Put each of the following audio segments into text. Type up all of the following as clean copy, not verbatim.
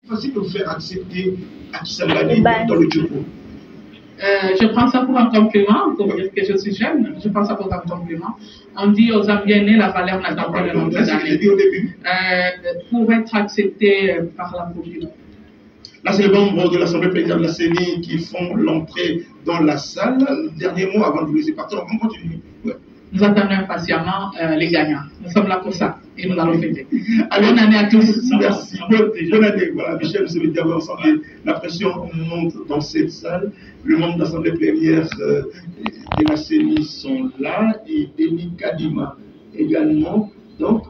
Facile de faire accepter Akisambali dans le Djopo. Je prends ça pour un compliment, pour dire que je suis jeune. Je prends ça pour un compliment. On dit aux Ambienés, la valeur n'attend pas le nombre d'années. Pour être accepté par la population. Là, c'est les membres de l'Assemblée plénière de la CENI qui font l'entrée dans la salle. Le dernier mot avant de vous laisser partir, on continue. Ouais. Nous attendons impatiemment les gagnants. Nous sommes là pour ça et nous allons fêter. Bonne année à tous. Merci. Bonne année. Voilà, Michel, vous avez dit ensemble. La pression monte dans cette salle. Les membres de l'Assemblée plénière de la CENI sont là et Denis Kadima également. Donc,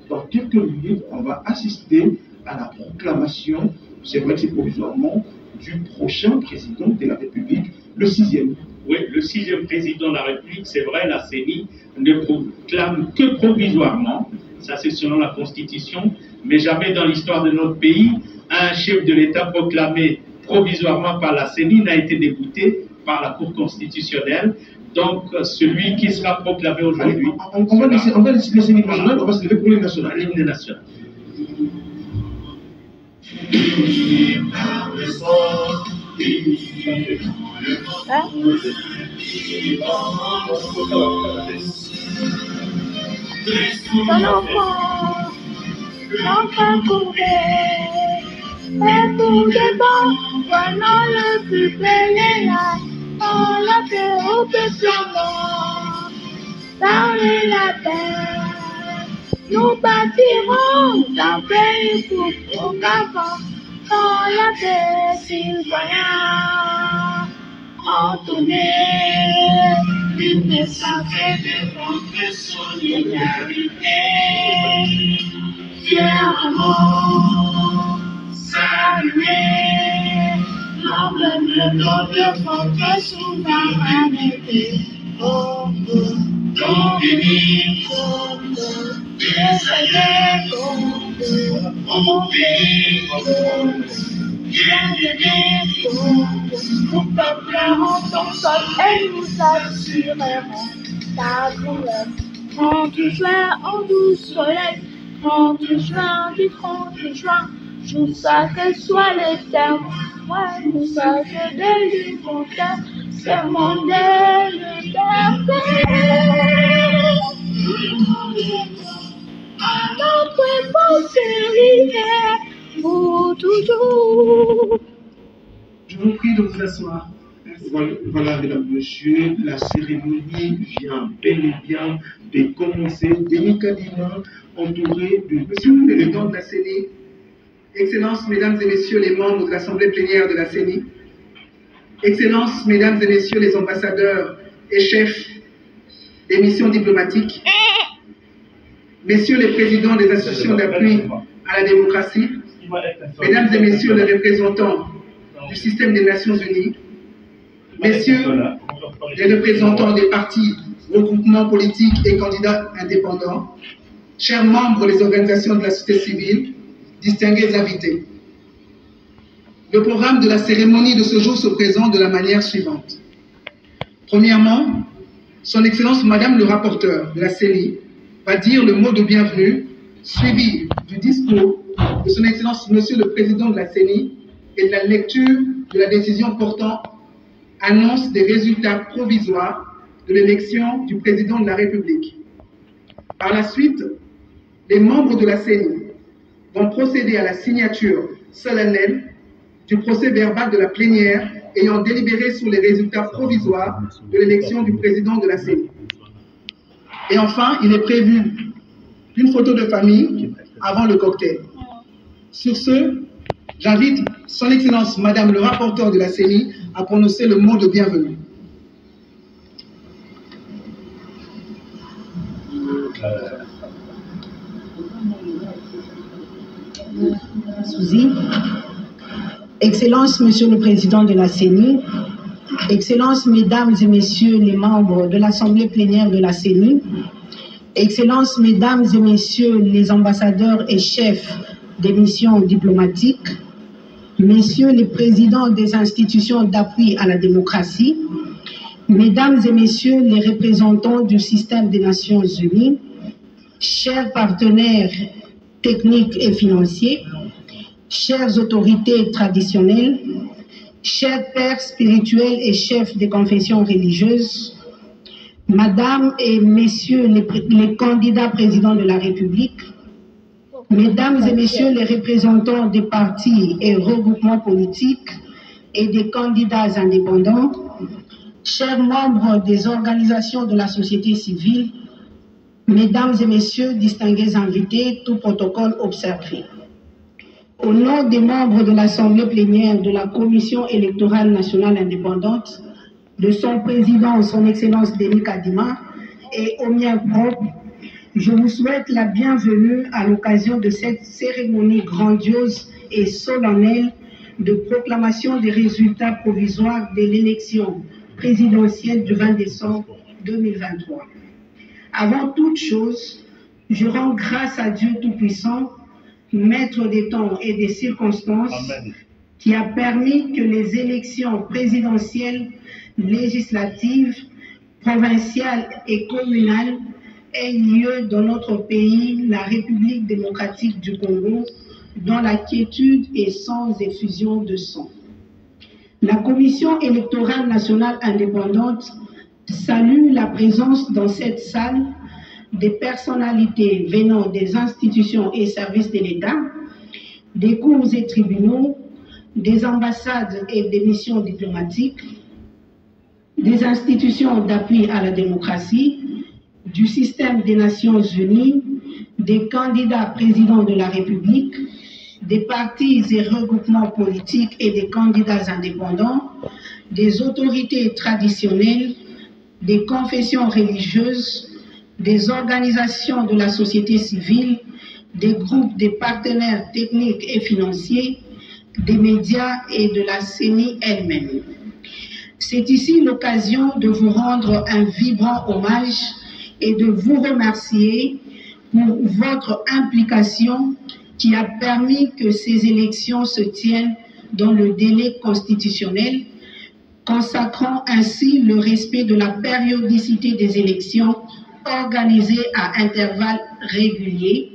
dans quelques minutes, on va assister à la proclamation, c'est vrai que c'est provisoirement, du prochain président de la République, le 6e. Oui, le 6e président de la République, c'est vrai, la CENI ne proclame que provisoirement, ça c'est selon la Constitution, mais jamais dans l'histoire de notre pays, un chef de l'État proclamé provisoirement par la CENI n'a été débouté par la Cour constitutionnelle. Donc, celui qui sera proclamé aujourd'hui... On va laisser le CENI national, on va se lever pour l'hymne national. L'hymne national. Ton enfant, l'enfant courait, et pour des bons, prenant le plus bel élan, on l'a fait au peuplement, parler la paix, nous bâtirons un pays pour qu'avant, dans la paix, citoyens, entonner l'hymne sacré de notre solidarité, fièrement saluer l'emblème de notre souveraineté, donc béni, désaillé, mon pays, bien-aimé, nous peuplerons ton sol et nous assurerons ta couleur. 30 juin en doux soleil, 30 juin du 30 juin, jour sacré soit les termes, moi nous sacré de l'humanitaire, c'est mon dernier à notre postérité, pour toujours. Je vous prie de vous asseoir. Voilà, mesdames, messieurs, la cérémonie vient bel et bien de commencer. Denis Kadima, entouré de Monsieur le Président de la CENI, Excellences, Mesdames et Messieurs les membres de l'Assemblée plénière de la CENI, Excellences, Mesdames et Messieurs les ambassadeurs et chefs des missions diplomatiques, Messieurs les présidents des institutions d'appui à la démocratie, Mesdames et Messieurs les représentants du système des Nations Unies, Messieurs les représentants des partis, regroupements politiques et candidats indépendants, chers membres des organisations de la société civile, distingués invités. Le programme de la cérémonie de ce jour se présente de la manière suivante. Premièrement, Son Excellence Madame le rapporteur de la CENI va dire le mot de bienvenue, suivi du discours de Son Excellence Monsieur le Président de la CENI et de la lecture de la décision portant annonce des résultats provisoires de l'élection du Président de la République. Par la suite, les membres de la CENI vont procéder à la signature solennelle du procès verbal de la plénière ayant délibéré sur les résultats provisoires de l'élection du Président de la CENI. Et enfin, il est prévu une photo de famille avant le cocktail. Sur ce, j'invite Son Excellence Madame le rapporteur de la CENI à prononcer le mot de bienvenue. Souzy. Excellence, Monsieur le Président de la CENI, Excellences, Mesdames et Messieurs les membres de l'Assemblée plénière de la CENI, Excellences, Mesdames et Messieurs les ambassadeurs et chefs des missions diplomatiques, Messieurs les présidents des institutions d'appui à la démocratie, Mesdames et Messieurs les représentants du système des Nations Unies, chers partenaires techniques et financiers, chères autorités traditionnelles, chers pères spirituels et chefs des confessions religieuses, Madame et Messieurs les candidats présidents de la République, Mesdames et Messieurs les représentants des partis et regroupements politiques et des candidats indépendants, chers membres des organisations de la société civile, Mesdames et Messieurs, distingués invités, tout protocole observé. Au nom des membres de l'Assemblée plénière de la Commission électorale nationale indépendante, de son président, son Excellence Denis Kadima, et au mien propre, je vous souhaite la bienvenue à l'occasion de cette cérémonie grandiose et solennelle de proclamation des résultats provisoires de l'élection présidentielle du 20 décembre 2023. Avant toute chose, je rends grâce à Dieu Tout-Puissant, Maître des temps et des circonstances, Amen, qui a permis que les élections présidentielles, législatives, provinciales et communales aient lieu dans notre pays, la République démocratique du Congo, dans la quiétude et sans effusion de sang. La Commission électorale nationale indépendante salue la présence dans cette salle des personnalités venant des institutions et services de l'État, des cours et tribunaux, des ambassades et des missions diplomatiques, des institutions d'appui à la démocratie, du système des Nations Unies, des candidats présidents de la République, des partis et regroupements politiques et des candidats indépendants, des autorités traditionnelles, des confessions religieuses, des organisations de la société civile, des groupes de partenaires techniques et financiers, des médias et de la CENI elle-même. C'est ici l'occasion de vous rendre un vibrant hommage et de vous remercier pour votre implication qui a permis que ces élections se tiennent dans le délai constitutionnel, consacrant ainsi le respect de la périodicité des élections organisées à intervalles réguliers,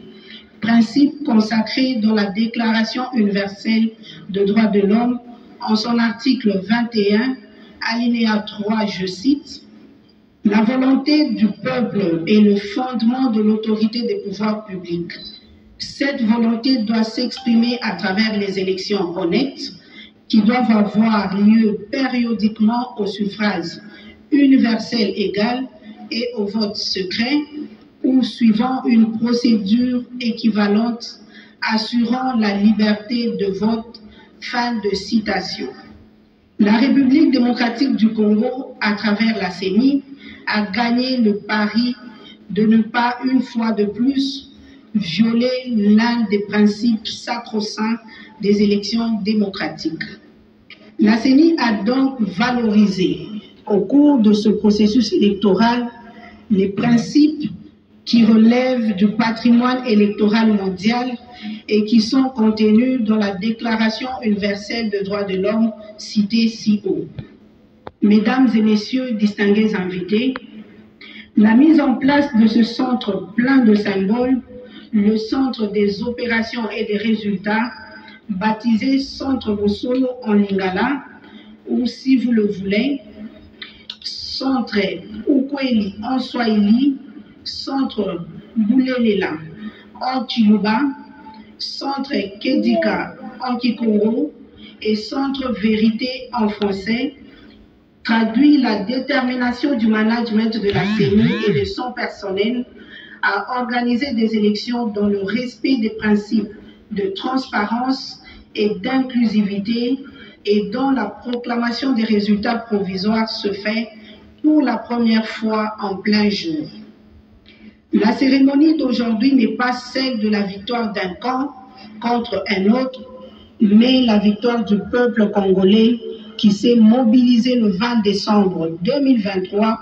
principe consacré dans la Déclaration universelle des droits de l'homme en son article 21, alinéa 3, je cite, « La volonté du peuple est le fondement de l'autorité des pouvoirs publics. Cette volonté doit s'exprimer à travers les élections honnêtes qui doivent avoir lieu périodiquement au suffrage universel égal et au vote secret ou suivant une procédure équivalente assurant la liberté de vote. » Fin de citation. La République démocratique du Congo, à travers la CENI, a gagné le pari de ne pas une fois de plus violer l'un des principes sacro-saints des élections démocratiques. La CENI a donc valorisé au cours de ce processus électoral les principes qui relèvent du patrimoine électoral mondial et qui sont contenus dans la Déclaration universelle des droits de l'homme citée si haut. Mesdames et Messieurs, distingués invités, la mise en place de ce centre plein de symboles, le centre des opérations et des résultats, baptisé Centre Bosolo en Lingala, ou si vous le voulez, Centre Ukweli en Swahili, Centre Boulelela en Chiluba, Centre Kedika en Kikongo et Centre Vérité en français, traduit la détermination du management de la CENI et de son personnel à organiser des élections dans le respect des principes de transparence et d'inclusivité et dont la proclamation des résultats provisoires se fait pour la première fois en plein jour. La cérémonie d'aujourd'hui n'est pas celle de la victoire d'un camp contre un autre, mais la victoire du peuple congolais qui s'est mobilisé le 20 décembre 2023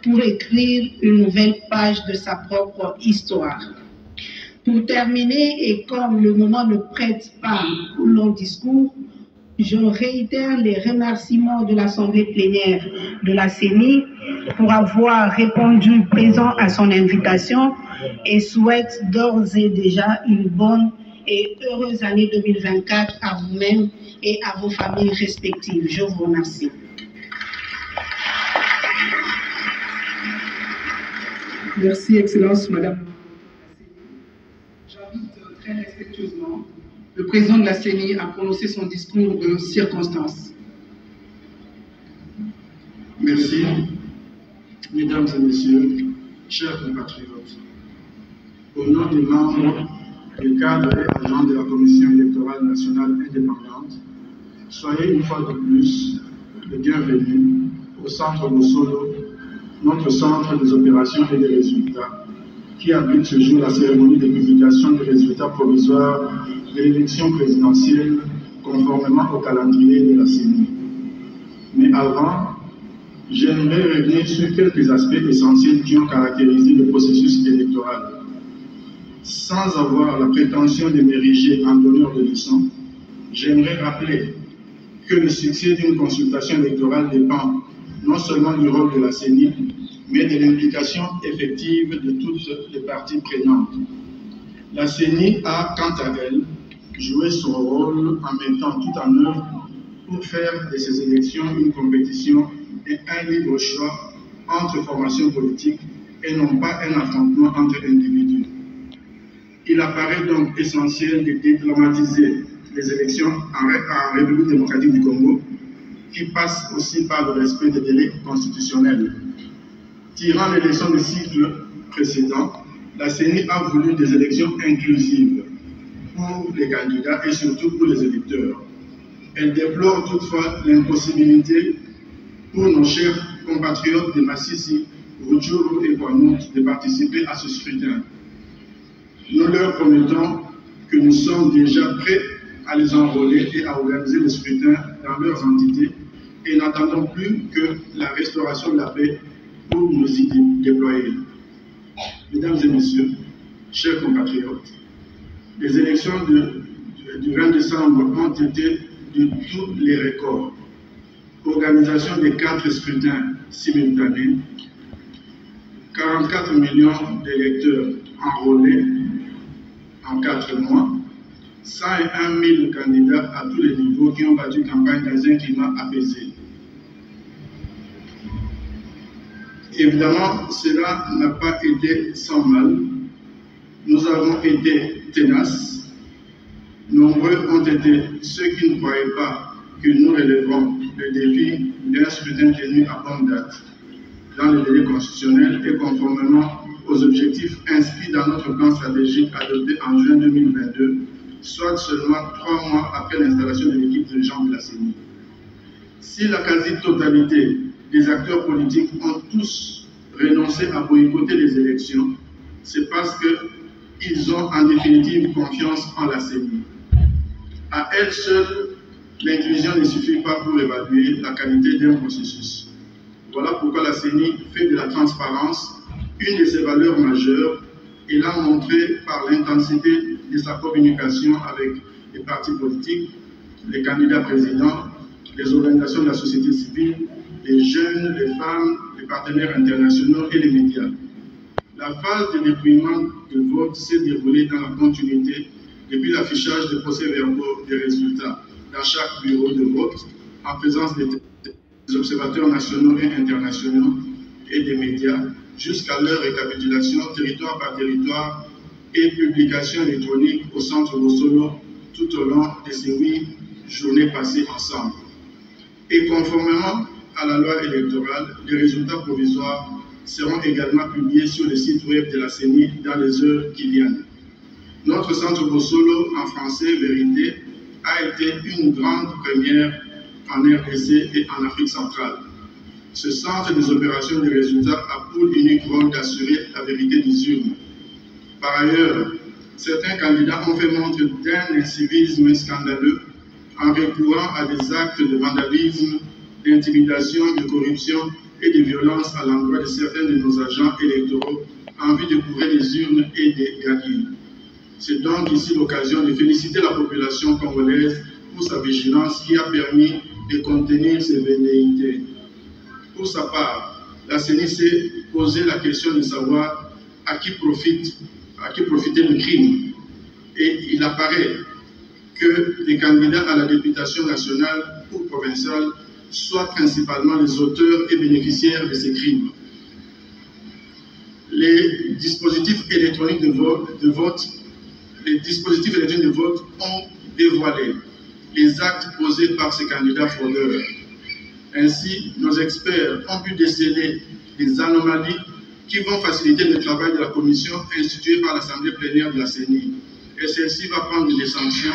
pour écrire une nouvelle page de sa propre histoire. Pour terminer, et comme le moment ne prête pas au long discours, je réitère les remerciements de l'Assemblée plénière de la CENI pour avoir répondu présent à son invitation et souhaite d'ores et déjà une bonne et heureuse année 2024 à vous-même et à vos familles respectives. Je vous remercie. Merci, Excellence, Madame. J'invite très respectueusement le président de la CENI à prononcer son discours de circonstance. Merci, Mesdames et Messieurs, chers compatriotes. Au nom des membres, des cadres et agents de la Commission électorale nationale indépendante, soyez une fois de plus les bienvenus au Centre Bossolo, notre centre des opérations et des résultats, qui abrite ce jour la cérémonie de publication des résultats provisoires de l'élection présidentielle conformément au calendrier de la CENI. Mais avant, j'aimerais revenir sur quelques aspects essentiels qui ont caractérisé le processus électoral. Sans avoir la prétention de m'ériger en donneur de leçons, j'aimerais rappeler que le succès d'une consultation électorale dépend non seulement du rôle de la CENI, mais de l'implication effective de toutes les parties prenantes. La CENI a, quant à elle, joué son rôle en mettant tout en œuvre pour faire de ces élections une compétition et un libre choix entre formations politiques et non pas un affrontement entre individus. Il apparaît donc essentiel de dédramatiser les élections en République démocratique du Congo, qui passent aussi par le respect des délais constitutionnels. Tirant les leçons du cycle précédent, la CENI a voulu des élections inclusives pour les candidats et surtout pour les électeurs. Elle déplore toutefois l'impossibilité pour nos chers compatriotes de Massissi, Rutshuru et Kwanout de participer à ce scrutin. Nous leur promettons que nous sommes déjà prêts à les enrôler et à organiser le scrutin dans leurs entités et n'attendons plus que la restauration de la paix pour nous y déployer. Mesdames et Messieurs, chers compatriotes, les élections du 20 décembre ont été de tous les records. Organisation des 4 scrutins simultanés, 44 millions d'électeurs enrôlés en 4 mois, 101 000 candidats à tous les niveaux qui ont battu campagne dans un climat apaisé. Évidemment, cela n'a pas été sans mal. Nous avons été tenaces. Nombreux ont été ceux qui ne croyaient pas que nous relèverons le défi d'un scrutin tenu à bonne date, dans les délais constitutionnels et conformément aux objectifs inscrits dans notre plan stratégique adopté en juin 2022, soit seulement 3 mois après l'installation de l'équipe dirigeante de la CENI. Si la quasi-totalité des acteurs politiques ont tous renoncé à boycotter les élections, c'est parce qu'ils ont en définitive confiance en la CENI. À elle seule, l'inclusion ne suffit pas pour évaluer la qualité d'un processus. Voilà pourquoi la CENI fait de la transparence une de ses valeurs majeures et l'a montré par l'intensité de sa communication avec les partis politiques, les candidats présidents, les organisations de la société civile, les jeunes, les femmes, les partenaires internationaux et les médias. La phase de dépouillement de vote s'est déroulée dans la continuité depuis l'affichage des procès-verbaux des résultats dans chaque bureau de vote en présence des observateurs nationaux et internationaux et des médias jusqu'à leur récapitulation territoire par territoire et publication électronique au centre Bossolo tout au long de ces 8 journées passées ensemble. Et conformément à la loi électorale, les résultats provisoires seront également publiés sur le site web de la CENI dans les heures qui viennent. Notre centre Bossolo, en français Vérité, a été une grande première en RDC et en Afrique centrale. Ce centre des opérations des résultats a pour unique rôle d'assurer la vérité des urnes. Par ailleurs, certains candidats ont fait montre d'un incivisme scandaleux en recourant à des actes de vandalisme, d'intimidation, de corruption et de violence à l'endroit de certains de nos agents électoraux en vue de couvrir les urnes et de gagner. C'est donc ici l'occasion de féliciter la population congolaise pour sa vigilance qui a permis de contenir ces velléités. Pour sa part, la CENI s'est posé la question de savoir à qui profitait le crime. et il apparaît que les candidats à la députation nationale ou provinciale soient principalement les auteurs et bénéficiaires de ces crimes. Les dispositifs électroniques de vote ont dévoilé les actes posés par ces candidats fraudeurs. Ainsi, nos experts ont pu déceler des anomalies qui vont faciliter le travail de la commission instituée par l'Assemblée plénière de la CENI. Et celle-ci va prendre des sanctions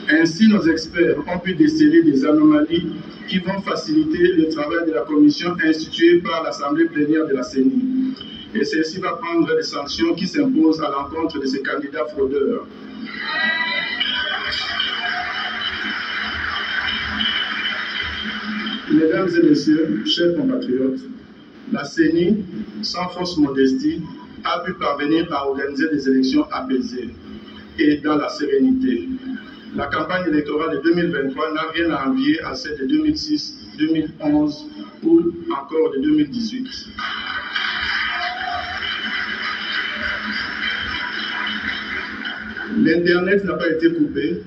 Ainsi, nos experts ont pu déceler des anomalies qui vont faciliter le travail de la commission instituée par l'Assemblée plénière de la CENI. Et celle-ci va prendre des sanctions qui s'imposent à l'encontre de ces candidats fraudeurs. Mesdames et messieurs, chers compatriotes, la CENI, sans fausse modestie, a pu parvenir à organiser des élections apaisées et dans la sérénité. La campagne électorale de 2023 n'a rien à envier à celle de 2006, 2011 ou encore de 2018. L'Internet n'a pas été coupé.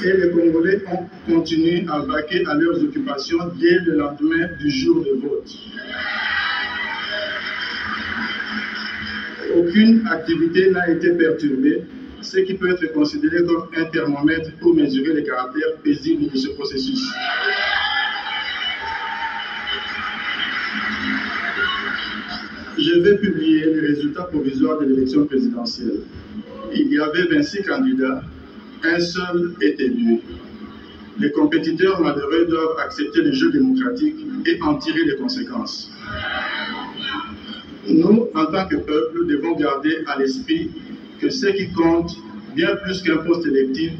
Et les Congolais ont continué à vaquer à leurs occupations dès le lendemain du jour de vote. Aucune activité n'a été perturbée, ce qui peut être considéré comme un thermomètre pour mesurer le caractère paisible de ce processus. Je vais publier les résultats provisoires de l'élection présidentielle. Il y avait 26 candidats, un seul est élu. Les compétiteurs malheureux doivent accepter le jeu démocratique et en tirer les conséquences. Nous, en tant que peuple, devons garder à l'esprit que ce qui compte, bien plus qu'un poste électif,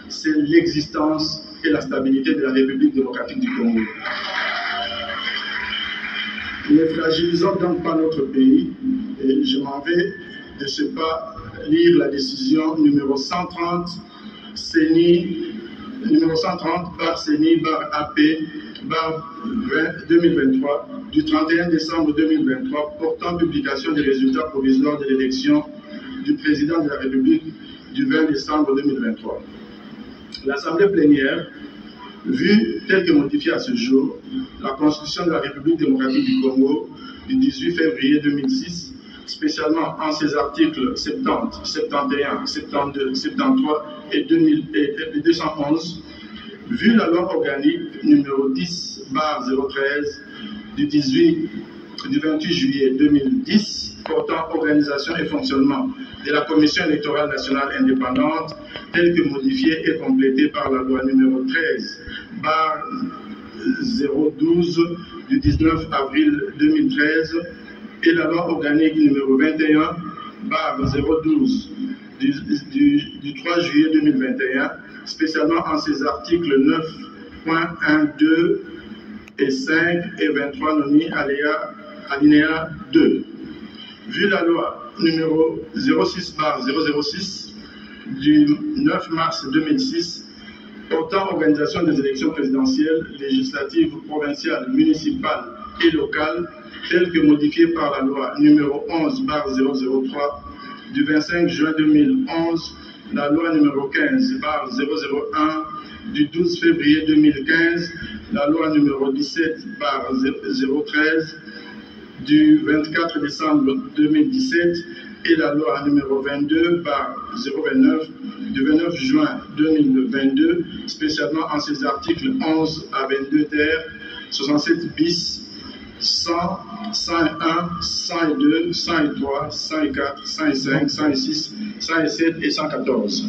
c'est l'existence et la stabilité de la République démocratique du Congo. Ne fragilisons donc pas notre pays, et je m'en vais de ce pas lire la décision numéro 130 CENI, numéro 130 par CENI bar AP bar 2023 du 31 décembre 2023 portant publication des résultats provisoires de l'élection du président de la République du 20 décembre 2023. L'Assemblée plénière, vue telle que modifiée à ce jour, la Constitution de la République démocratique du Congo du 18 février 2006, spécialement en ses articles 70, 71, 72, 73 et 211, vu la loi organique numéro 10/013 du 28 juillet 2010 portant organisation et fonctionnement de la Commission électorale nationale indépendante, telle que modifiée et complétée par la loi numéro 13/012 du 19 avril 2013 et la loi organique numéro 21/012 du 3 juillet 2021, spécialement en ses articles 9.1, 2 et 5 et 23 noni alinéa 2. Vu la loi numéro 06/006 du 9 mars 2006 portant organisation des élections présidentielles, législatives, provinciales, municipales et locales, telle que modifiée par la loi numéro 11/003 du 25 juin 2011, la loi numéro 15/001 du 12 février 2015, la loi numéro 17/013 du 24 décembre 2017 et la loi numéro 22/029 du 29 juin 2022, spécialement en ses articles 11 à 22 ter, 67 bis, 100, 101, 102, 103, 104, 105, 106, 107 et 114.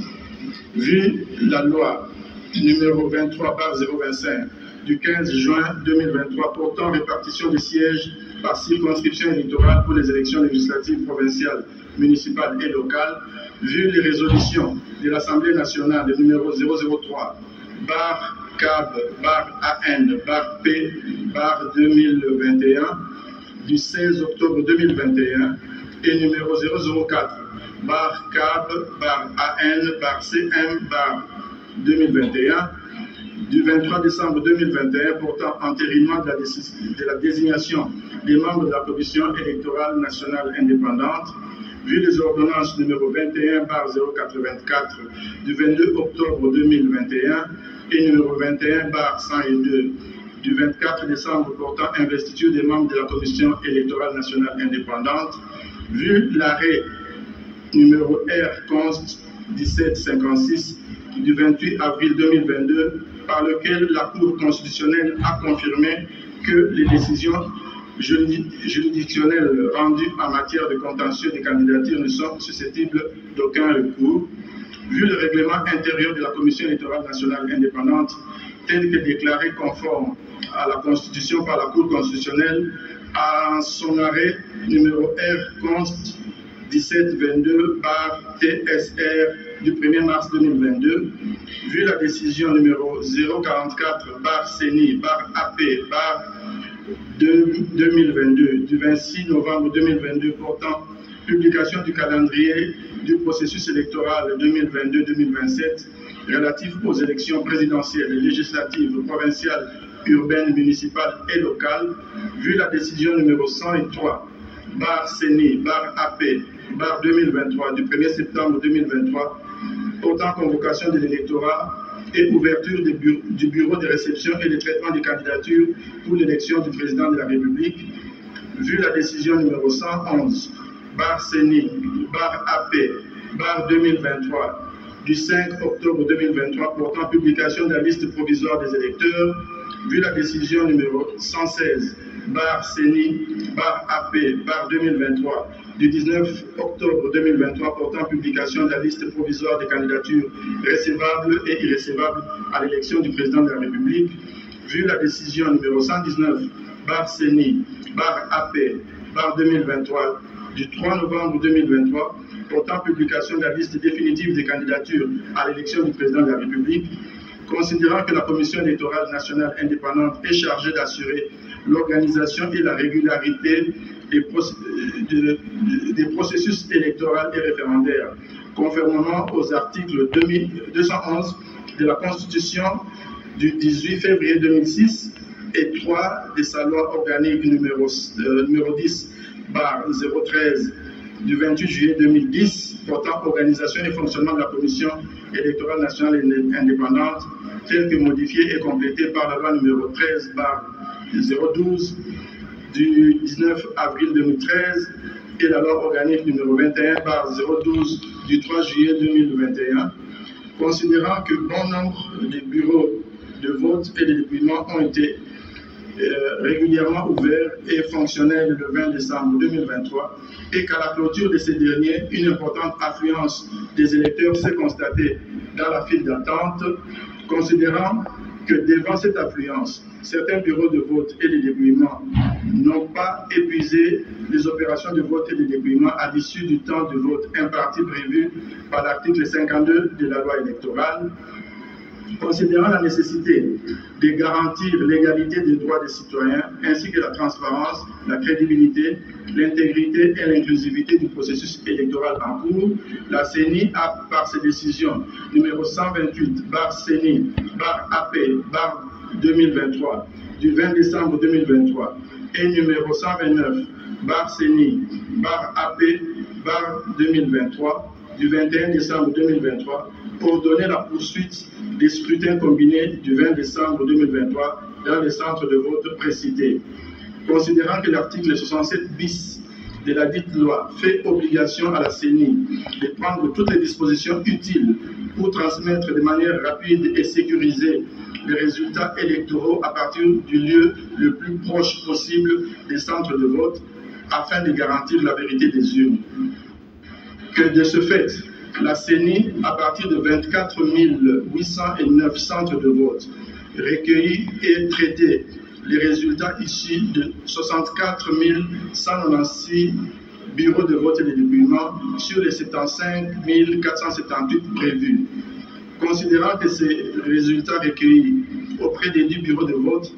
Vu la loi numéro 23/025 du 15 juin 2023 portant répartition des sièges par circonscription électorale pour les élections législatives provinciales, municipales et locales, vu les résolutions de l'Assemblée nationale de numéro 003 bar CAB bar AN bar P bar 2021 du 16 octobre 2021 et numéro 004 CAB, AN, CM, 2021, du 23 décembre 2021 portant entérinement de la désignation des membres de la Commission électorale nationale indépendante, vu les ordonnances numéro 21/084 du 22 octobre 2021 et numéro 21/102 du 24 décembre portant investiture des membres de la Commission électorale nationale indépendante, vu l'arrêt numéro R-Const 1756 du 28 avril 2022 par lequel la Cour constitutionnelle a confirmé que les décisions juridictionnelles rendues en matière de contentieux des candidatures ne sont susceptibles d'aucun recours, vu le règlement intérieur de la Commission électorale nationale indépendante tel que déclaré conforme à la Constitution par la Cour constitutionnelle à son arrêt numéro R-Const 1722/TSR du 1er mars 2022, vu la décision numéro 044/CENI/AP/2022 du 26 novembre 2022 portant publication du calendrier du processus électoral 2022-2027 relatif aux élections présidentielles, législatives, provinciales, urbaines, municipales et locales, vu la décision numéro 103/CENI/AP/2023 du 1er septembre 2023 portant convocation de l'électorat et ouverture du bureau de réception et de traitement des candidatures pour l'élection du président de la République, vu la décision numéro 111/CENI/AP/2023 du 5 octobre 2023 portant publication de la liste provisoire des électeurs, vu la décision numéro 116/CENI/AP/2023 du 19 octobre 2023 portant publication de la liste provisoire des candidatures recevables et irrecevables à l'élection du président de la République, vu la décision numéro 119/CENI/AP/2023 du 3 novembre 2023 portant publication de la liste définitive des candidatures à l'élection du président de la République, considérant que la Commission électorale nationale indépendante est chargée d'assurer l'organisation et la régularité des processus électoraux et référendaires, conformément aux articles 211 de la Constitution du 18 février 2006 et 3 de sa loi organique numéro 10/013 du 28 juillet 2010 portant organisation et fonctionnement de la Commission électorale nationale indépendante, telle que modifiée et complétée par la loi numéro 13/012 du 19 avril 2013 et la loi organique numéro 21/012 du 3 juillet 2021, considérant que bon nombre de bureaux de vote et de dépouillement ont été régulièrement ouverts et fonctionnels le 20 décembre 2023 et qu'à la clôture de ces derniers, une importante affluence des électeurs s'est constatée dans la file d'attente, considérant que devant cette affluence, certains bureaux de vote et de dépouillement n'ont pas épuisé les opérations de vote et de dépouillement à l'issue du temps de vote imparti prévu par l'article 52 de la loi électorale, considérant la nécessité de garantir l'égalité des droits des citoyens ainsi que la transparence, la crédibilité, l'intégrité et l'inclusivité du processus électoral en cours, la CENI a, par ses décisions numéro 128/CENI/AP/2023 du 20 décembre 2023 et numéro 129/CENI/AP/2023 du 21 décembre 2023 ordonné la poursuite des scrutins combinés du 20 décembre 2023 dans les centres de vote précités. Considérant que l'article 67 bis de la dite loi fait obligation à la CENI de prendre toutes les dispositions utiles pour transmettre de manière rapide et sécurisée les résultats électoraux à partir du lieu le plus proche possible des centres de vote afin de garantir la vérité des urnes. Que de ce fait, la CENI, à partir de 24 809 centres de vote, recueillit et traité les résultats issus de 64 196 bureaux de vote et de dépouillement sur les 75 478 prévus. Considérant que ces résultats recueillis auprès des 10 bureaux de vote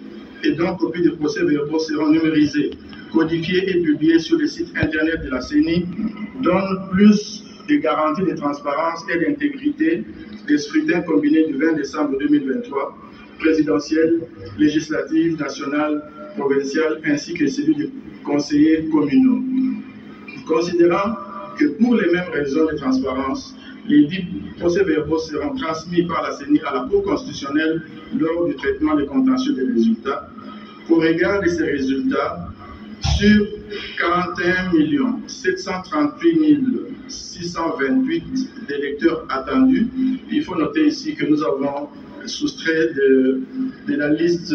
et donc copies de procès-verbaux seront numérisés, codifiés et publiés sur le site internet de la CENI, donne plus de garantie de transparence et d'intégrité des scrutins combinés du 20 décembre 2023, présidentiel, législatif, national, provincial, ainsi que celui des conseillers communaux. Considérant que pour les mêmes raisons de transparence, les dits procès-verbaux seront transmis par la CENI à la Cour constitutionnelle lors du traitement des contentieux des résultats. Au regard de ces résultats, sur 41 738 628 d'électeurs attendus, il faut noter ici que nous avons soustrait de la liste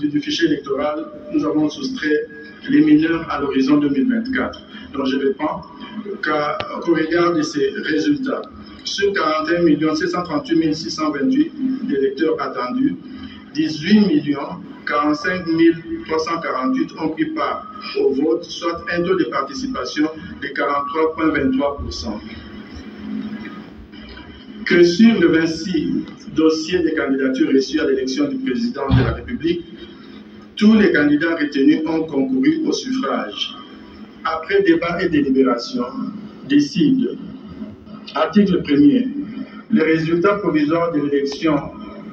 du fichier électoral, nous avons soustrait les mineurs à l'horizon 2024. Donc je réponds qu'au regard de ces résultats, sur 41 738 628 d'électeurs attendus, 18 45 348 ont pris part au vote, soit un taux de participation de 43,23%. Que sur le 26 dossiers de candidature reçus à l'élection du président de la République, tous les candidats retenus ont concouru au suffrage. Après débat et délibération, décide, article 1er, les résultats provisoires de l'élection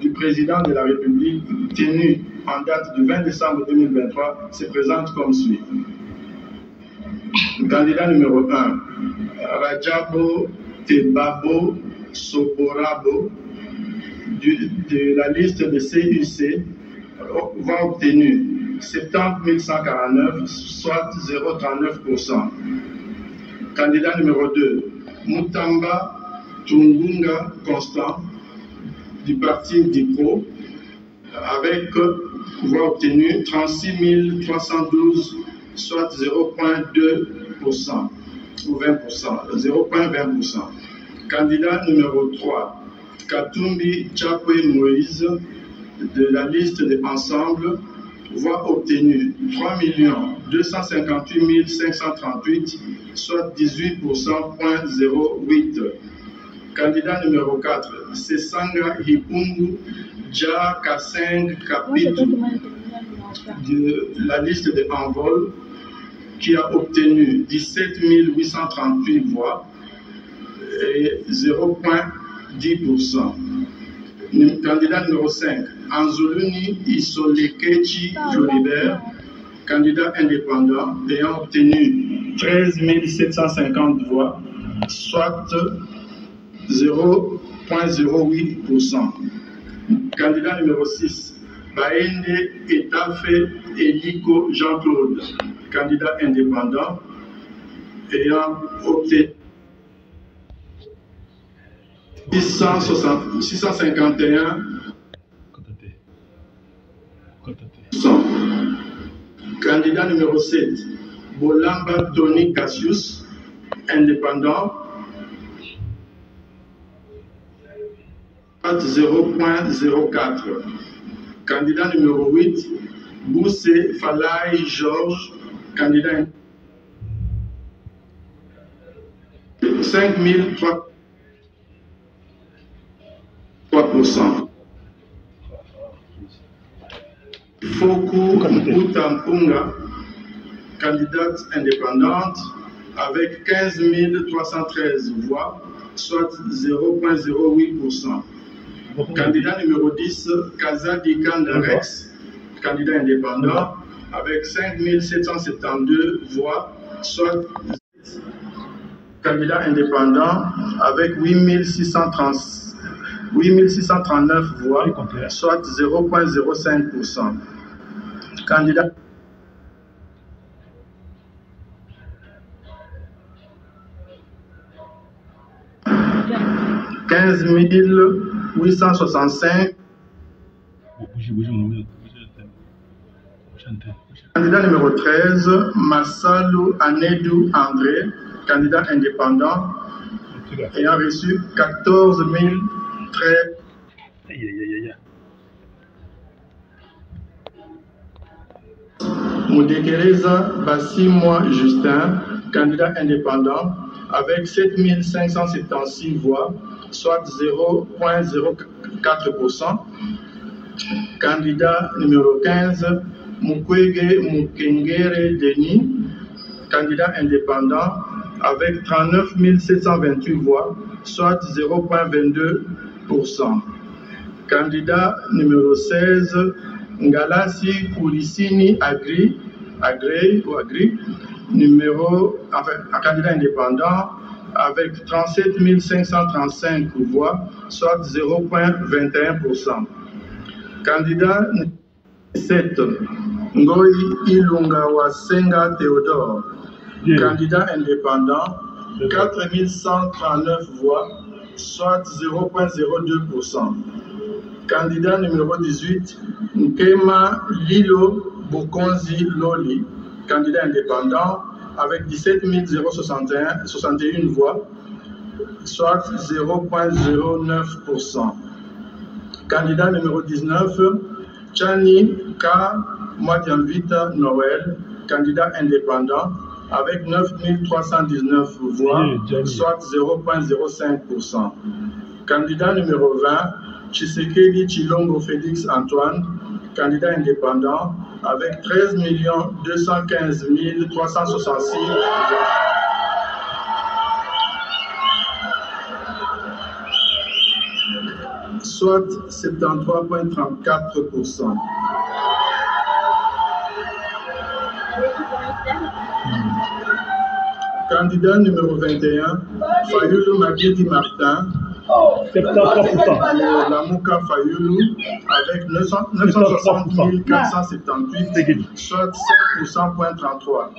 du président de la République tenu en date du 20 décembre 2023 se présentent comme suit. Candidat numéro 1, Rajabo Tebabo Soporabo, de la liste de CUC, voix obtenue 70 149, soit 0,39%. Candidat numéro 2, Mutamba Tungunga Constant, du parti DIPRO, avec voix obtenue 36 312, soit 0,2% ou 20%, 0,20%. Candidat numéro 3, Katumbi Chapwe Moïse, de la liste de Ensemble, voix obtenue 3 258 538, soit 18,08%. Candidat numéro 4, Sesanga Hipungu Dja Kaseng Kapitu, de la liste de Envol, qui a obtenu 17 838 voix et 0,10%. Candidat numéro 5, Anzuluni Isolekechi Floribert, candidat indépendant, ayant obtenu 13 750 voix, soit 0,08%. Candidat numéro 6, Baende Etafe Eliko Jean-Claude, candidat indépendant, ayant obtenu 651. Candidat numéro 7, Bolamba Tony Cassius, indépendant, 0,04. Candidat numéro 8, Boussé Falay Georges, candidat 5,3%. Foku Utampunga, candidate indépendante, avec 15 313 voix, soit 0,08%. Candidat numéro 10, Kazadi Kandarex, candidat indépendant, avec 5 772 voix, soit candidat indépendant, avec 8 639 voix, soit 0,05%. Candidat « 15 865. Candidat numéro 13, Massalou Anedou André, candidat indépendant, ayant reçu 14 013. Moudekereza Bassimwa Justin, candidat indépendant, avec 7 576 voix, soit 0,04%. Candidat numéro 15, Mukwege Mukengere Denis, candidat indépendant, avec 39 728 voix, soit 0,22%. Candidat numéro 16, Ngalasi Koulisini Agri, candidat indépendant, avec 37 535 voix, soit 0,21%. Candidat 7, Ngoi Ilunga Wasenga Théodore, candidat indépendant, 4 139 voix, soit 0,02%. Candidat numéro 18, Nkema Lilo Bokonzi Loli, candidat indépendant, avec 17 061 voix, soit 0,09%. Candidat numéro 19, Chani K. Mwadiamvita Noël, candidat indépendant, avec 9 319 voix, soit 0,05%. Candidat numéro 20, Tshisekedi Tshilongo Félix Antoine, candidat indépendant, avec 13 215 366 soit 73,34%. Candidat numéro 21, Fayulu Magidi Martin, 73%. Lamouka Fayulu, avec 960 478, soit 5,33%.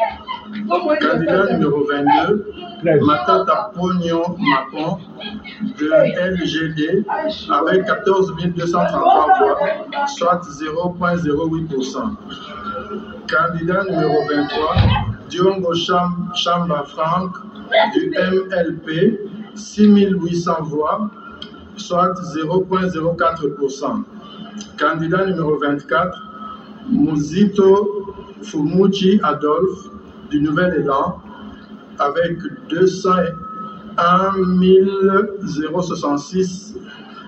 Candidat numéro 22, Matata Pognon Macon, de LGD, avec 14 233 voix, soit 0,08%. Candidat numéro 23, Diongo Chamba Franck, du MLP, 6 800 voix, soit 0,04%. Candidat numéro 24, Muzito Fumuchi Adolphe, du Nouvel Élan, avec 201 066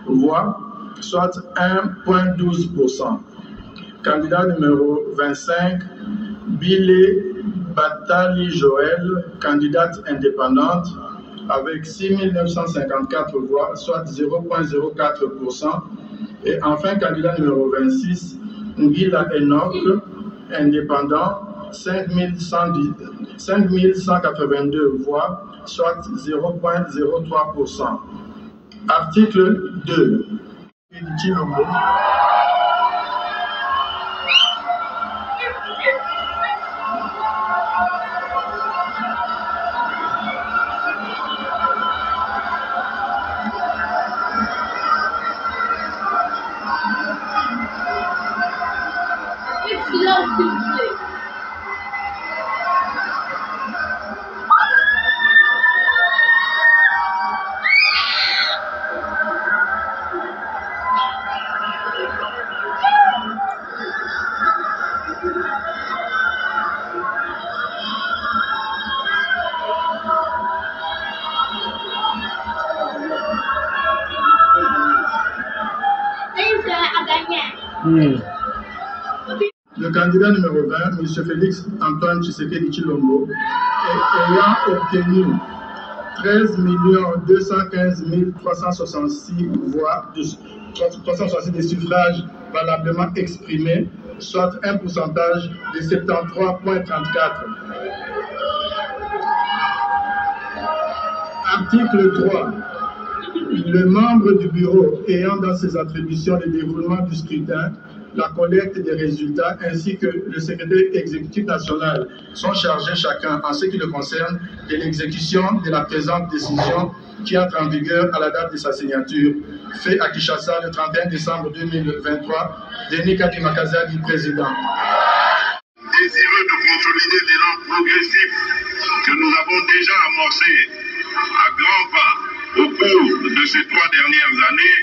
voix, soit 1,12%. Candidat numéro 25, Bilé Batali Joël, candidate indépendante, avec 6 954 voix, soit 0,04%. Et enfin, candidat numéro 26, Ngila Enoch, indépendant, 5 182 voix, soit 0,03%. Article 2. Le candidat numéro 20, M. Félix Antoine Tshisekedi Tshilongo, ayant obtenu 13 215 366 voix, 366 des suffrages valablement exprimés, soit un pourcentage de 73,34. Article 3. Le membre du bureau ayant dans ses attributions le déroulement du scrutin, la collecte des résultats ainsi que le secrétaire exécutif national sont chargés chacun en ce qui le concerne de l'exécution de la présente décision qui entre en vigueur à la date de sa signature, fait à Kinshasa le 31 décembre 2023, Denis Kadima Kazadi, président. Désireux de consolider l'élan progressif que nous avons déjà amorcé à grands pas au cours de ces 3 dernières années,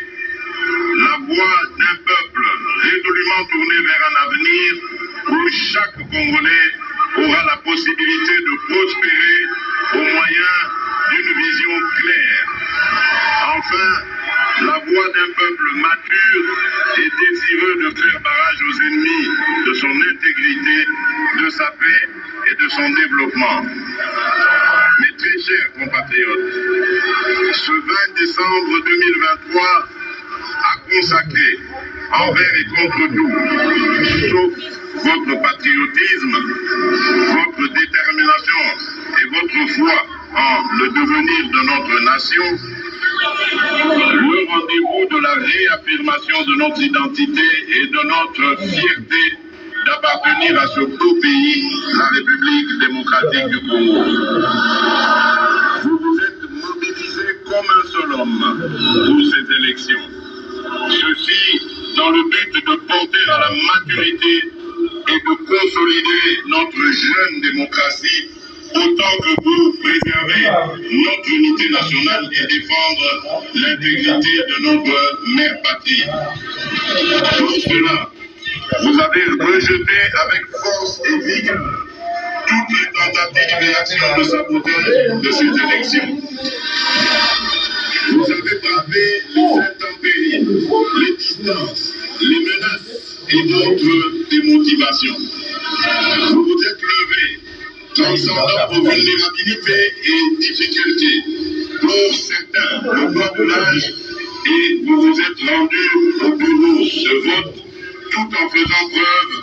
la voix d'un peuple résolument tourné vers un avenir où chaque Congolais aura la possibilité de prospérer au moyen d'une vision claire. Enfin, la voix d'un peuple mature et désireux de faire barrage aux ennemis de son intégrité, de sa paix et de son développement. Mes très chers consacré envers et contre tout, sauf votre patriotisme, votre détermination et votre foi en le devenir de notre nation, le rendez-vous de la réaffirmation de notre identité et de notre fierté d'appartenir à ce beau pays, la République démocratique du Congo. Vous vous êtes mobilisés comme un seul homme pour ces élections. Ceci dans le but de porter à la maturité et de consolider notre jeune démocratie autant que vous préservez notre unité nationale et défendre l'intégrité de notre mère patrie. Pour cela, vous avez rejeté avec force et vigueur toutes les tentatives et actions de sabotage de ces élections. Vous avez bravé les intempéries, les distances, les menaces et d'autres démotivations. Vous vous êtes levés, transcendant vos vulnérabilités et difficultés. Pour certains, le poids de l'âge, et vous vous êtes rendus au bureau de vote tout en faisant preuve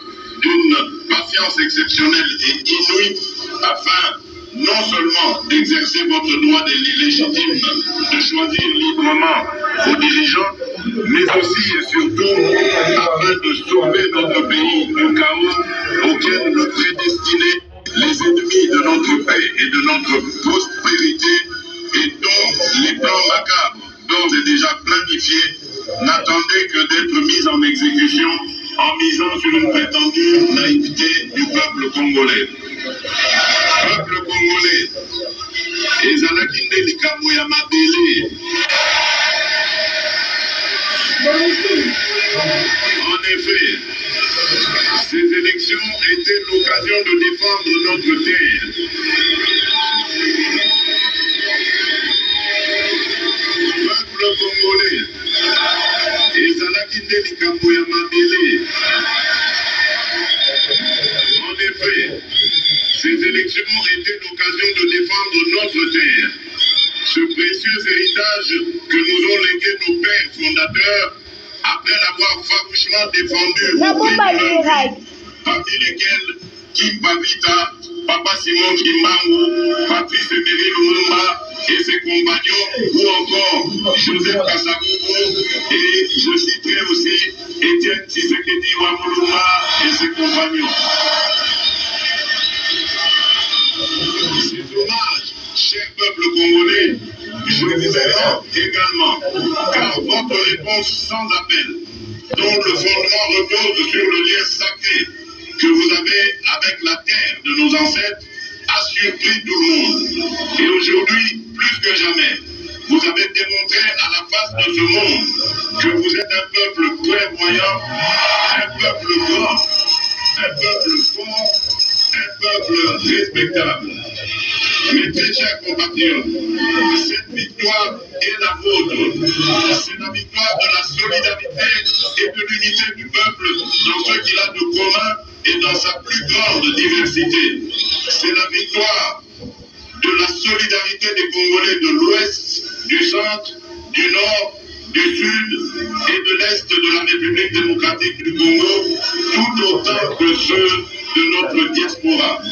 d'une patience exceptionnelle et inouïe afin non seulement d'exercer votre droit légitime de choisir librement vos dirigeants, mais aussi et surtout afin de sauver notre pays du chaos auquel nous prédestinaient les ennemis de notre paix et de notre prospérité et dont les plans macabres, d'ores et déjà planifiés, n'attendaient que d'être mis en exécution en misant sur une prétendue naïveté du peuple congolais. Peuple congolais, ezalakinde likambo ya mabele. En effet, ces élections étaient l'occasion de défendre notre terre. Peuple congolais, ezalakinde likambo ya mabele. En effet, ces élections étaient l'occasion de défendre notre terre, ce précieux héritage que nous ont légué nos pères fondateurs après l'avoir farouchement défendu, parmi lesquels Kim Pavita, Papa Simon Kimbangu, Patrice Emery Lumumba et ses compagnons, ou encore Joseph Kasavubu, et je citerai aussi Étienne Tshisekedi Wamuluma et ses compagnons. C'est dommage, cher peuple congolais, je vous rends également, car votre réponse sans appel, dont le fondement repose sur le lien sacré que vous avez avec la terre de nos ancêtres, a surpris tout le monde. Et aujourd'hui, plus que jamais, vous avez démontré à la face de ce monde que vous êtes un peuple clairvoyant, un peuple grand, un peuple fort, un peuple respectable. Mes très chers compatriotes, cette victoire est la vôtre. C'est la victoire de la solidarité et de l'unité du peuple dans ce qu'il a de commun et dans sa plus grande diversité. C'est la victoire de la solidarité des Congolais de l'Ouest, du Centre, du Nord, du Sud et de l'Est de la République démocratique du Congo, tout autant que ceux de notre diaspora.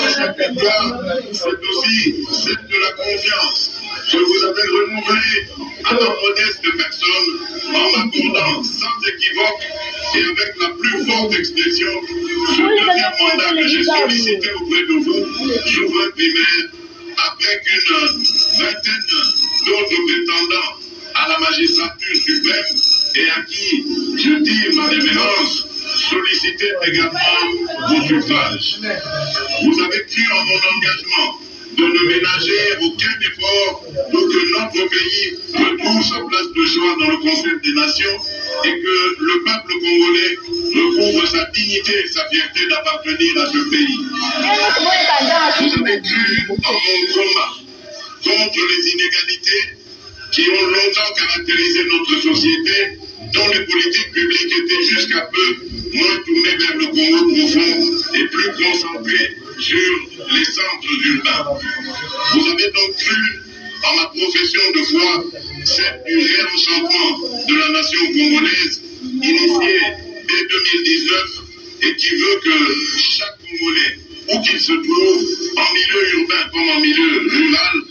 Cette victoire, c'est aussi celle de la confiance que vous avez renouvelée à ma modeste personne en m'accordant sans équivoque et avec la plus forte expression ce deuxième mandat que j'ai sollicité auprès de vous, souverain primaire, avec une vingtaine d'autres prétendants à la magistrature suprême et à qui je tire ma révérence, solliciter également vos suffrages. Vous avez cru en mon engagement de ne ménager aucun effort pour que notre pays retrouve sa place de choix dans le Conseil des Nations et que le peuple congolais retrouve sa dignité et sa fierté d'appartenir à ce pays. Vous avez cru en mon combat contre les inégalités qui ont longtemps caractérisé notre société, dont les politiques publiques étaient jusqu'à peu moins tournées vers le Congo profond et plus concentrées sur les centres urbains. Vous avez donc cru en ma profession de foi, celle du réenchantement de la nation congolaise, initiée dès 2019 et qui veut que chaque Congolais, où qu'il se trouve, en milieu urbain comme en milieu rural,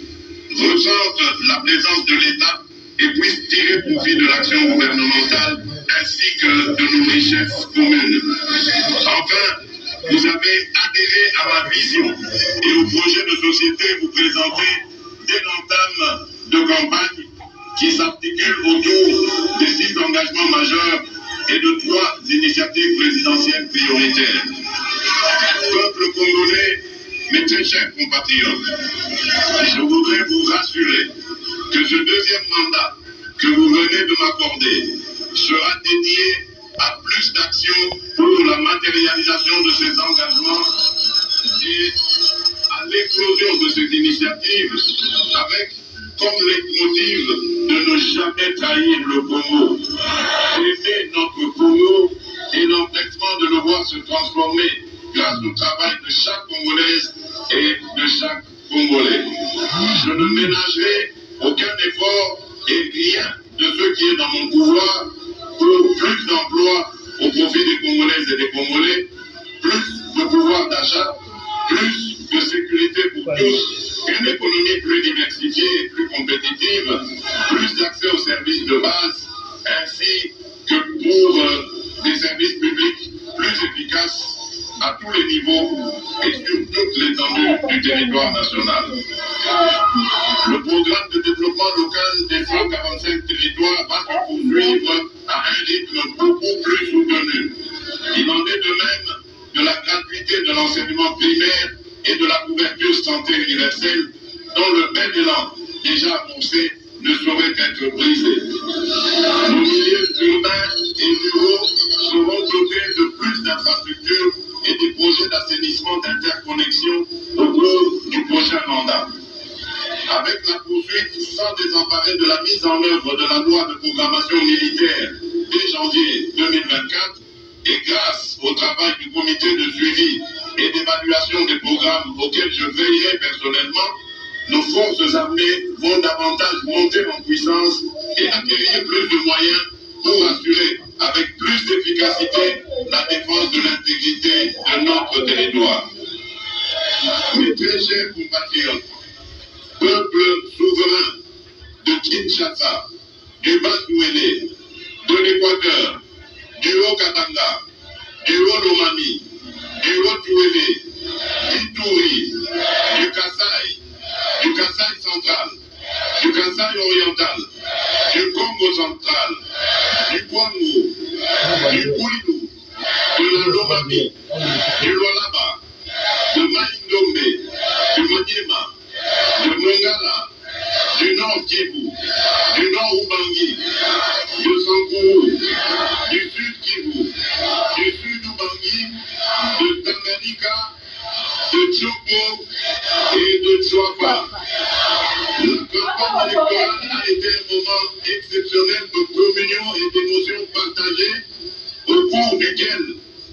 ressente la présence de l'État et puisse tirer profit de l'action gouvernementale ainsi que de nos richesses communes. Enfin, vous avez adhéré à ma vision et au projet de société vous présenté dès l'entame de campagne qui s'articule autour des 6 engagements majeurs et de 3 initiatives présidentielles prioritaires. Peuple congolais, mes très chers compatriotes, je voudrais vous rassurer que ce deuxième mandat que vous venez de m'accorder sera dédié à plus d'actions pour la matérialisation de ces engagements et à l'éclosion de cette initiative avec comme leitmotiv de ne jamais trahir le Congo, d'aimer notre Congo et l'empressement de le voir se transformer grâce au travail de chaque Congolaise et de chaque Congolais. Je ne ménagerai aucun effort et rien de ce qui est dans mon pouvoir pour plus d'emplois au profit des Congolaises et des Congolais, plus de pouvoir d'achat, plus de sécurité pour tous, une économie plus diversifiée et plus compétitive, plus d'accès aux services de base, ainsi que pour des services publics plus efficaces à tous les niveaux et sur toute l'étendue du territoire national. Le programme de développement local des 145 territoires va se poursuivre à un rythme beaucoup plus soutenu. Il en est de même de la gratuité de l'enseignement primaire et de la couverture santé universelle, dont le bel élan déjà annoncé ne saurait être brisé. Nos milieux urbains et ruraux seront dotés de plus d'infrastructures et des projets d'assainissement d'interconnexion au cours du prochain mandat. Avec la poursuite sans désemparer de la mise en œuvre de la loi de programmation militaire dès janvier 2024 et grâce au travail du comité de suivi et d'évaluation des programmes auxquels je veillerai personnellement, nos forces armées vont davantage monter en puissance et acquérir plus de moyens pour assurer avec plus d'efficacité la défense de l'intégrité de notre territoire. Mes très chers compatriotes, peuple souverain de Kinshasa, du Bas-Ouélé, de l'Équateur, du Haut-Katanga, du Haut-Lomami, du Haut-Ouélé, d'Ituri, du Kasaï central, du Kasaï oriental, du Congo central, du Kwango, du Koulinou, de la Lomami, du Lualaba, de Maïndombe, du Maniema, de Mongala, du Nord Kivu, du Nord Ubangi, de Sankourou, du Sud Kivu, du Sud Ubangi, de Tanganyika, de Tchoko et de Tchouapa. La campagne électorale a été un moment exceptionnel de communion et d'émotions partagées au cours duquel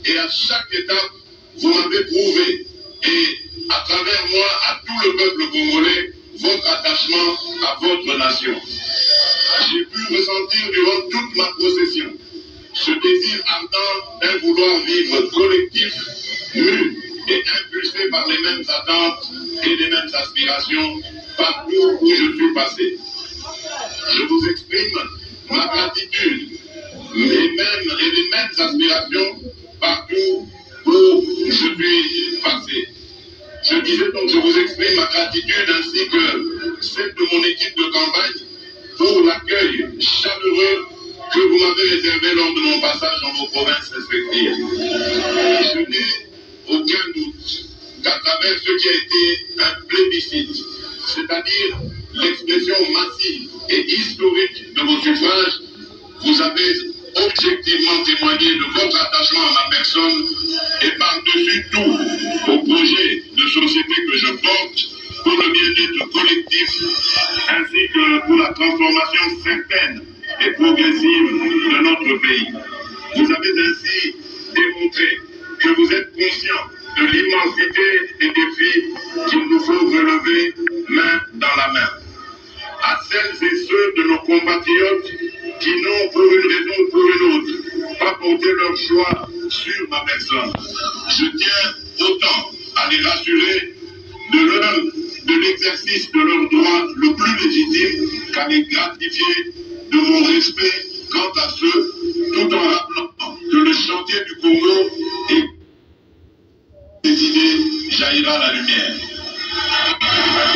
et à chaque étape vous m'avez prouvé et à travers moi à tout le peuple congolais votre attachement à votre nation. J'ai pu ressentir durant toute ma procession ce désir ardent d'un vouloir vivre collectif, mu et impulsé par les mêmes attentes et les mêmes aspirations partout où je suis passé. Je vous exprime ma gratitude, les mêmes aspirations partout où je suis passé. Je disais donc, je vous exprime ma gratitude ainsi que celle de mon équipe de campagne pour l'accueil chaleureux que vous m'avez réservé lors de mon passage dans vos provinces respectives. Je n'ai aucun doute qu'à travers ce qui a été un plébiscite, c'est-à-dire l'expression massive et historique de vos suffrages, vous avez objectivement témoigné de votre attachement à ma personne et par-dessus tout au projet de société que je porte pour le bien-être collectif ainsi que pour la transformation certaine et progressive de notre pays. Vous avez ainsi démontré que vous êtes conscient de l'immensité des défis qu'il nous faut relever main dans la main. celles et ceux de nos compatriotes qui n'ont, pour une raison ou pour une autre, pas porté leur choix sur ma personne. Je tiens autant à les rassurer de l'exercice de leur droit le plus légitime qu'à les gratifier de mon respect quant à ceux, tout en rappelant que le chantier du Congo est décidé, jaillira la lumière.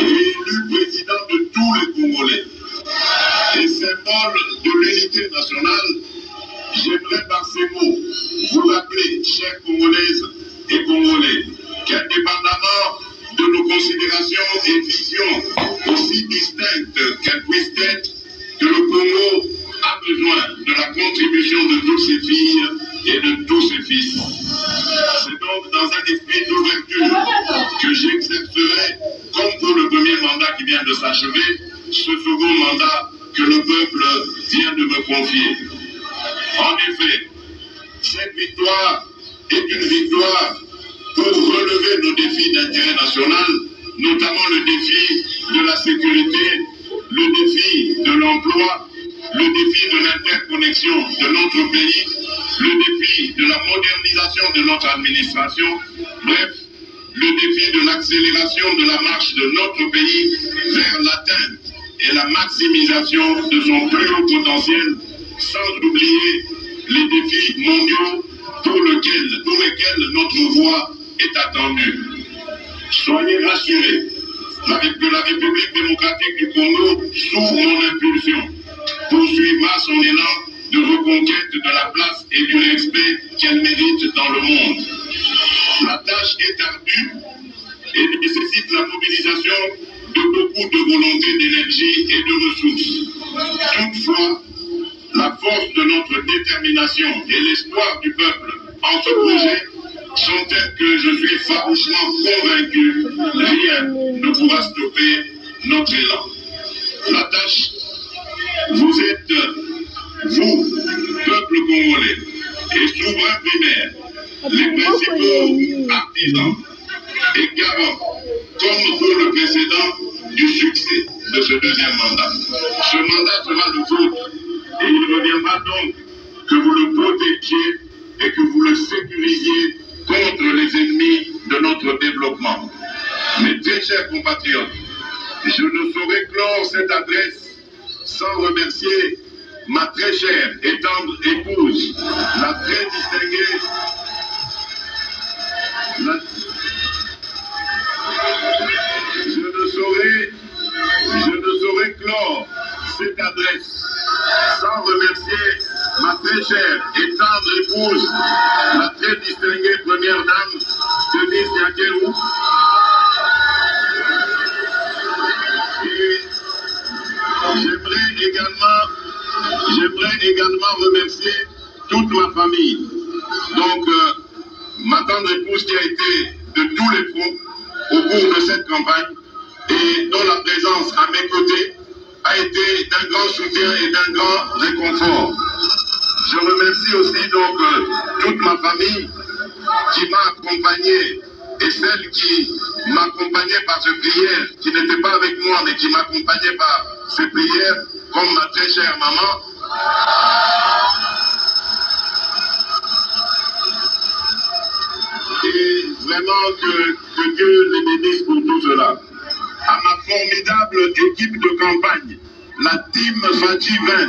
Élu président de tous les Congolais et symbole de l'unité nationale, j'aimerais par ces mots vous rappeler, chères Congolaises et Congolais, qu'indépendamment de nos considérations et visions aussi distinctes qu'elles puissent être, que le Congo a besoin de la contribution de toutes ses filles et de tous ses fils. C'est donc dans un esprit d'ouverture que j'exercerai, comme pour le premier mandat qui vient de s'achever, ce second mandat que le peuple vient de me confier. En effet, cette victoire est une victoire pour relever nos défis d'intérêt national, notamment le défi de la sécurité, le défi de l'emploi, le défi de l'interconnexion de notre pays, le défi de la modernisation de notre administration, bref, le défi de l'accélération de la marche de notre pays vers l'atteinte et la maximisation de son plus haut potentiel, sans oublier les défis mondiaux pour lesquels notre voix est attendue. Soyez rassurés que la République démocratique du Congo, sous mon impulsion, poursuivra son élan de reconquête de la place et du respect qu'elle mérite dans le monde. La tâche est ardue et nécessite la mobilisation de beaucoup de volonté, d'énergie et de ressources. Toutefois, la force de notre détermination et l'espoir du peuple en ce projet sont tels que je suis farouchement convaincu, rien ne pourra stopper notre élan. La tâche, vous êtes, vous, peuple congolais, et souverain primaire, les principaux artisans et garants, comme pour le précédent, du succès de ce deuxième mandat. Ce mandat sera le vôtre, et il reviendra donc que vous le protégiez et que vous le sécurisiez contre les ennemis de notre développement. Mes très chers compatriotes, je ne saurais clore cette adresse sans remercier ma très chère et tendre épouse, la très distinguée, je ne saurais clore cette adresse sans remercier ma très chère et tendre épouse, la très distinguée première dame, Denise Nyakeru. Et j'aimerais également remercier toute ma famille. Donc, ma tendre épouse qui a été de tous les fronts au cours de cette campagne et dont la présence à mes côtés a été d'un grand soutien et d'un grand réconfort. Je remercie aussi donc toute ma famille qui m'a accompagné et celle qui m'accompagnait par ces prières, qui n'était pas avec moi mais qui m'accompagnait par ces prières, comme ma très chère maman. Et vraiment que Dieu les bénisse pour tout cela. À ma formidable équipe de campagne, la Team Fati 20,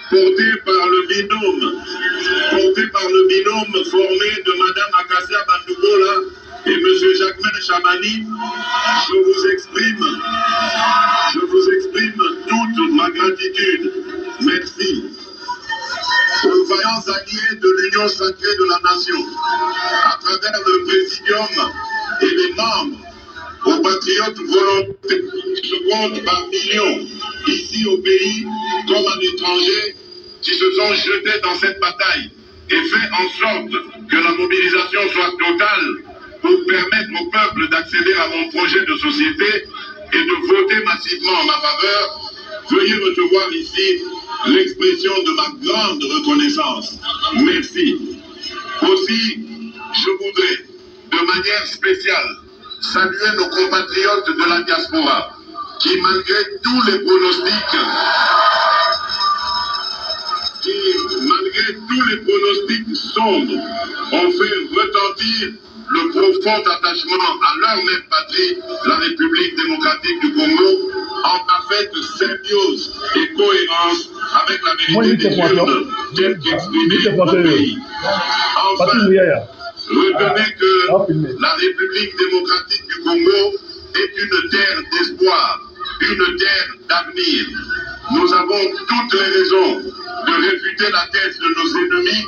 porté par le binôme formé de Madame Akassia Bandoukola et M. Jacquemin Chamani, je vous exprime toute ma gratitude. Merci. Aux vaillants alliés de l'Union sacrée de la nation, à travers le Présidium et les membres, aux patriotes volontaires qui se comptent par millions, ici au pays comme à l'étranger, qui se sont jetés dans cette bataille et fait en sorte que la mobilisation soit totale pour permettre au peuple d'accéder à mon projet de société et de voter massivement en ma faveur. Veuillez recevoir ici l'expression de ma grande reconnaissance. Merci. Aussi, je voudrais, de manière spéciale, saluer nos compatriotes de la diaspora qui, malgré tous les pronostics, sombres, ont fait retentir le profond attachement à leur même patrie, la République démocratique du Congo, en parfaite symbiose et cohérence avec la vérité des urnes telle qu'exprimée au pays. Enfin, retenez que la République démocratique du Congo est une terre d'espoir, une terre d'avenir. Nous avons toutes les raisons de réfuter la thèse de nos ennemis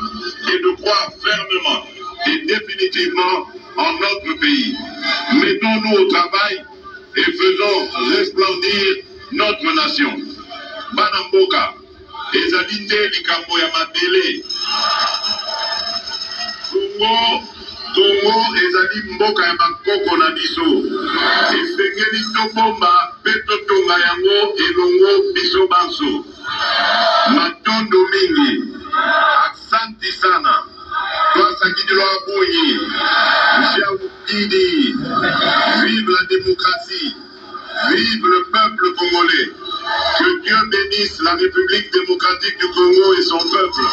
et de croire fermement et définitivement en notre pays. Mettons-nous au travail et faisons resplendir notre nation. Banamboka, ezalite likambo ya mabele. Congo ezali mboka ya bakoko na biso. Esengeli tobomba pe totonga yango elongo biso banso. Matondo mingi. Asante sana. Twasa Kidilo Abouyi. Didi. Vive la démocratie. Vive le peuple congolais. Que Dieu bénisse la République démocratique du Congo et son peuple.